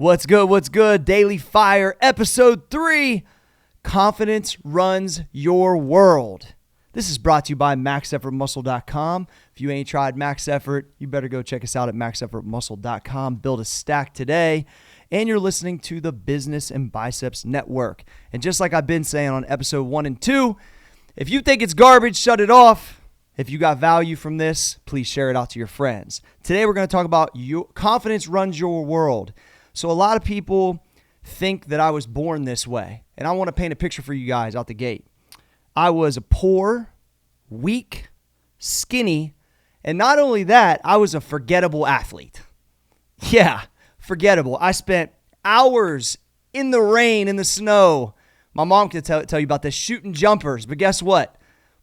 What's good? What's good? Daily Fire, episode 3. Confidence runs your world. This is brought to you by MaxEffortMuscle.com. If you ain't tried Max Effort, you better go check us out at MaxEffortMuscle.com. Build a stack today. And you're listening to the Business and Biceps Network. And just like I've been saying on episode 1 and 2, if you think it's garbage, shut it off. If you got value from this, please share it out to your friends. Today we're going to talk about confidence runs your world. So a lot of people think that I was born this way, and I want to paint a picture for you guys out the gate. I was a poor, weak, skinny, and not only that, I was a forgettable athlete. Yeah, forgettable. I spent hours in the rain, in the snow. My mom could tell you about this, shooting jumpers, but guess what?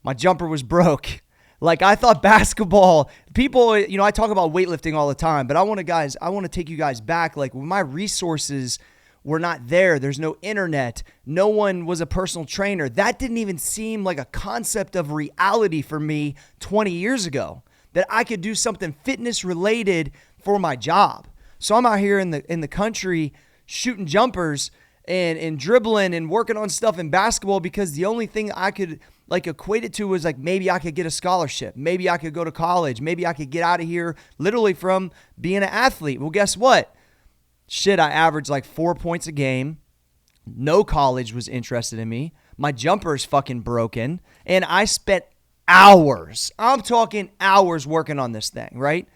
My jumper was broke. Like, I thought basketball, people, I talk about weightlifting all the time, but I want to take you guys back. Like, when my resources were not there, there's no internet, no one was a personal trainer. That didn't even seem like a concept of reality for me 20 years ago, that I could do something fitness related for my job. So I'm out here in the country shooting jumpers and dribbling and working on stuff in basketball because the only thing I could equate it to was maybe I could get a scholarship. Maybe I could go to college. Maybe I could get out of here literally from being an athlete. Well, guess what? I averaged 4 points a game. No college was interested in me. My jumper's fucking broken. And I spent hours. I'm talking hours working on this thing, right?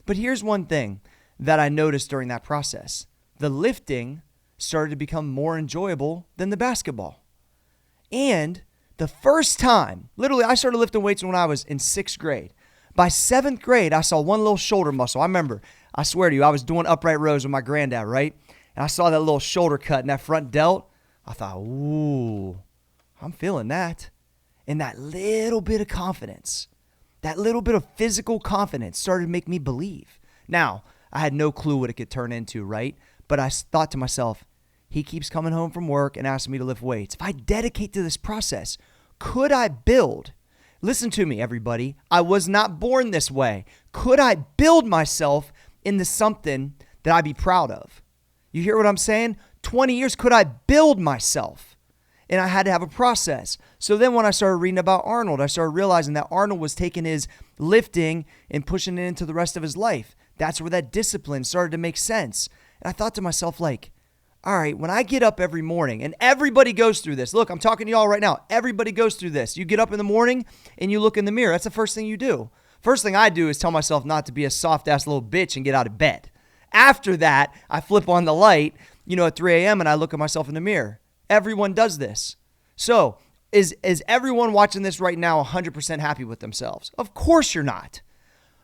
But here's one thing that I noticed during that process. The lifting started to become more enjoyable than the basketball. And the first time, literally, I started lifting weights when I was in 6th grade. By 7th grade, I saw one little shoulder muscle. I remember, I swear to you, I was doing upright rows with my granddad, right? And I saw that little shoulder cut and that front delt. I thought, ooh, I'm feeling that. And that little bit of confidence, that little bit of physical confidence started to make me believe. Now, I had no clue what it could turn into, right? But I thought to myself, he keeps coming home from work and asking me to lift weights. If I dedicate to this process, could I build? Listen to me, everybody. I was not born this way. Could I build myself into something that I'd be proud of? You hear what I'm saying? 20 years, could I build myself? And I had to have a process. So then when I started reading about Arnold, I started realizing that Arnold was taking his lifting and pushing it into the rest of his life. That's where that discipline started to make sense. And I thought to myself, all right, when I get up every morning, and everybody goes through this. Look, I'm talking to y'all right now. Everybody goes through this. You get up in the morning and you look in the mirror. That's the first thing you do. First thing I do is tell myself not to be a soft-ass little bitch and get out of bed. After that, I flip on the light, at 3 a.m. and I look at myself in the mirror. Everyone does this. So is everyone watching this right now 100% happy with themselves? Of course you're not.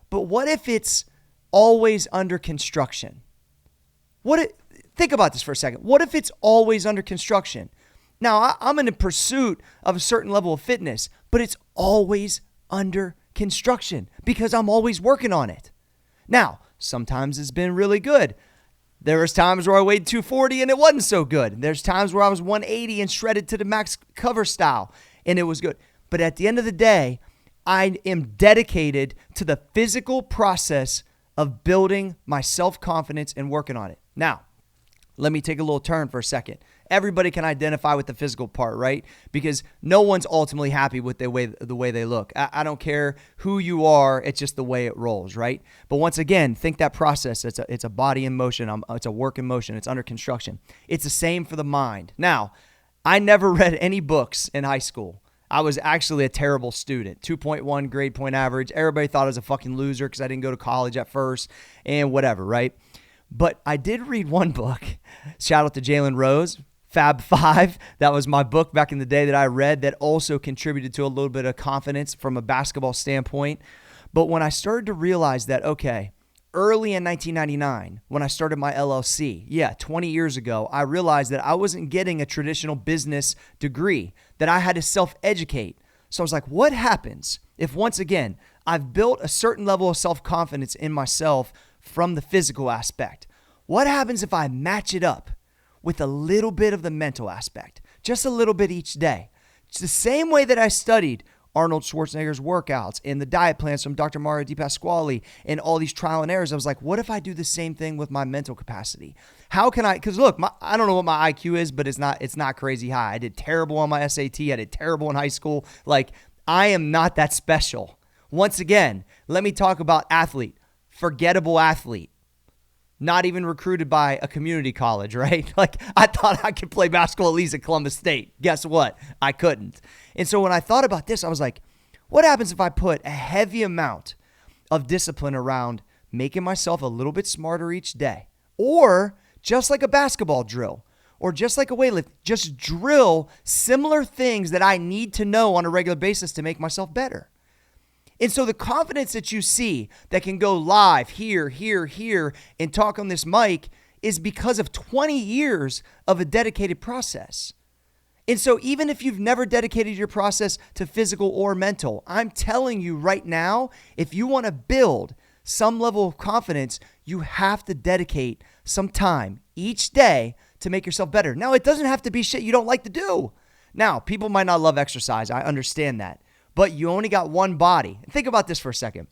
But what if it's always under construction? Think about this for a second. What if it's always under construction? Now, I'm in pursuit of a certain level of fitness, but it's always under construction because I'm always working on it. Now, sometimes it's been really good. There was times where I weighed 240 and it wasn't so good. There's times where I was 180 and shredded to the max cover style and it was good. But at the end of the day, I am dedicated to the physical process of building my self-confidence and working on it. Now, let me take a little turn for a second. Everybody can identify with the physical part, right? Because no one's ultimately happy with the way they look. I don't care who you are. It's just the way it rolls, right? But once again, think that process. It's a body in motion. It's a work in motion. It's under construction. It's the same for the mind. Now, I never read any books in high school. I was actually a terrible student. 2.1 grade point average. Everybody thought I was a fucking loser because I didn't go to college at first and whatever, right? But I did read one book. Shout out to Jalen Rose, Fab 5. That was my book back in the day that I read that also contributed to a little bit of confidence from a basketball standpoint. But when I started to realize that, okay, early in 1999, when I started my LLC, 20 years ago, I realized that I wasn't getting a traditional business degree, that I had to self-educate. So I was like, what happens if once again, I've built a certain level of self-confidence in myself from the physical aspect? What happens if I match it up with a little bit of the mental aspect? Just a little bit each day. It's the same way that I studied Arnold Schwarzenegger's workouts and the diet plans from Dr. Mario DiPasquale and all these trial and errors. I was like, what if I do the same thing with my mental capacity? How can I, because look, I don't know what my IQ is, but it's not crazy high. I did terrible on my SAT. I did terrible in high school. Like, I am not that special. Once again, let me talk about athlete, forgettable athlete. Not even recruited by a community college, right? Like, I thought I could play basketball at least at Columbus State. Guess what? I couldn't. And so when I thought about this, I was like, what happens if I put a heavy amount of discipline around making myself a little bit smarter each day? Or just like a basketball drill, or just like a weightlift, just drill similar things that I need to know on a regular basis to make myself better. And so the confidence that you see that can go live here, and talk on this mic is because of 20 years of a dedicated process. And so even if you've never dedicated your process to physical or mental, I'm telling you right now, if you want to build some level of confidence, you have to dedicate some time each day to make yourself better. Now, it doesn't have to be shit you don't like to do. Now, people might not love exercise. I understand that. But you only got one body. Think about this for a second.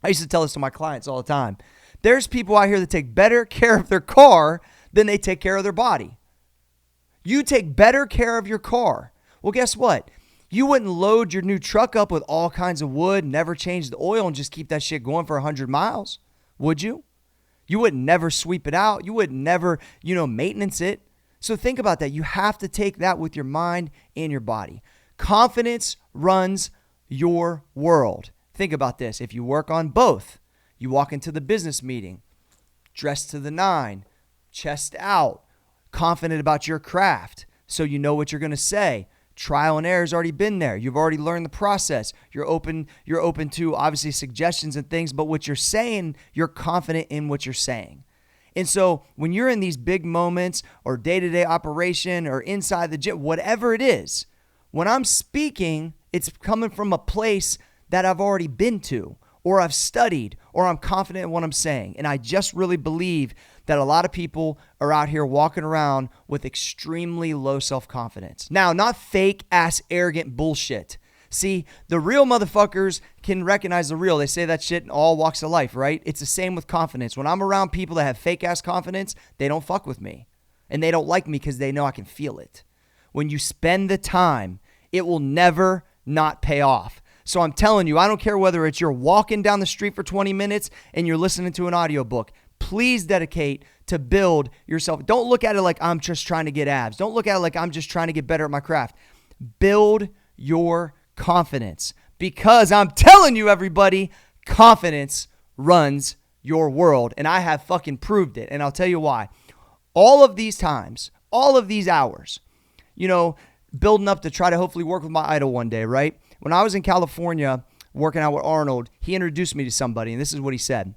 I used to tell this to my clients all the time. There's people out here that take better care of their car than they take care of their body. You take better care of your car. Well, guess what? You wouldn't load your new truck up with all kinds of wood, never change the oil, and just keep that shit going for 100 miles, would you? You would never sweep it out. You would never, maintenance it. So think about that. You have to take that with your mind and your body. Confidence runs your world. Think about this. If you work on both, you walk into the business meeting, dressed to the nine, chest out, confident about your craft, so you know what you're going to say. Trial and error has already been there. You've already learned the process. You're open to obviously suggestions and things, but what you're saying, you're confident in what you're saying. And so when you're in these big moments or day-to-day operation or inside the gym, whatever it is, when I'm speaking, it's coming from a place that I've already been to, or I've studied, or I'm confident in what I'm saying. And I just really believe that a lot of people are out here walking around with extremely low self-confidence. Now, not fake-ass arrogant bullshit. See, the real motherfuckers can recognize the real. They say that shit in all walks of life, right? It's the same with confidence. When I'm around people that have fake-ass confidence, they don't fuck with me. And they don't like me because they know I can feel it. When you spend the time, it will never not pay off. So I'm telling you, I don't care whether it's you're walking down the street for 20 minutes and you're listening to an audiobook. Please dedicate to build yourself. Don't look at it like I'm just trying to get abs. Don't look at it like I'm just trying to get better at my craft. Build your confidence, because I'm telling you, everybody, confidence runs your world. And I have fucking proved it. And I'll tell you why. All of these times, all of these hours, building up to try to hopefully work with my idol one day, right? When I was in California working out with Arnold, he introduced me to somebody, and this is what he said.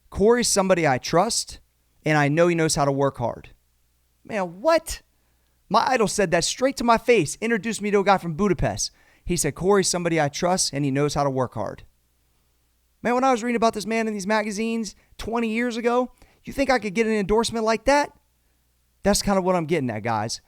Cory's somebody I trust, and I know he knows how to work hard. Man, what? My idol said that straight to my face, introduced me to a guy from Budapest. He said, Cory's somebody I trust, and he knows how to work hard. Man, when I was reading about this man in these magazines 20 years ago, you think I could get an endorsement like that? That's kind of what I'm getting at, guys.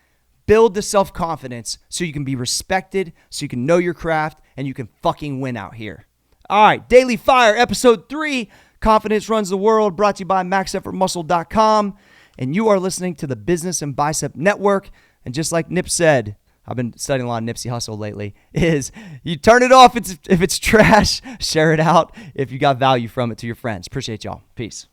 Build the self-confidence so you can be respected, so you can know your craft, and you can fucking win out here. All right, Daily Fire, Episode 3, Confidence Runs the World, brought to you by MaxEffortMuscle.com. And you are listening to the Business and Bicep Network. And just like Nip said, I've been studying a lot of Nipsey Hussle lately, is you turn it off if it's trash, share it out if you got value from it to your friends. Appreciate y'all. Peace.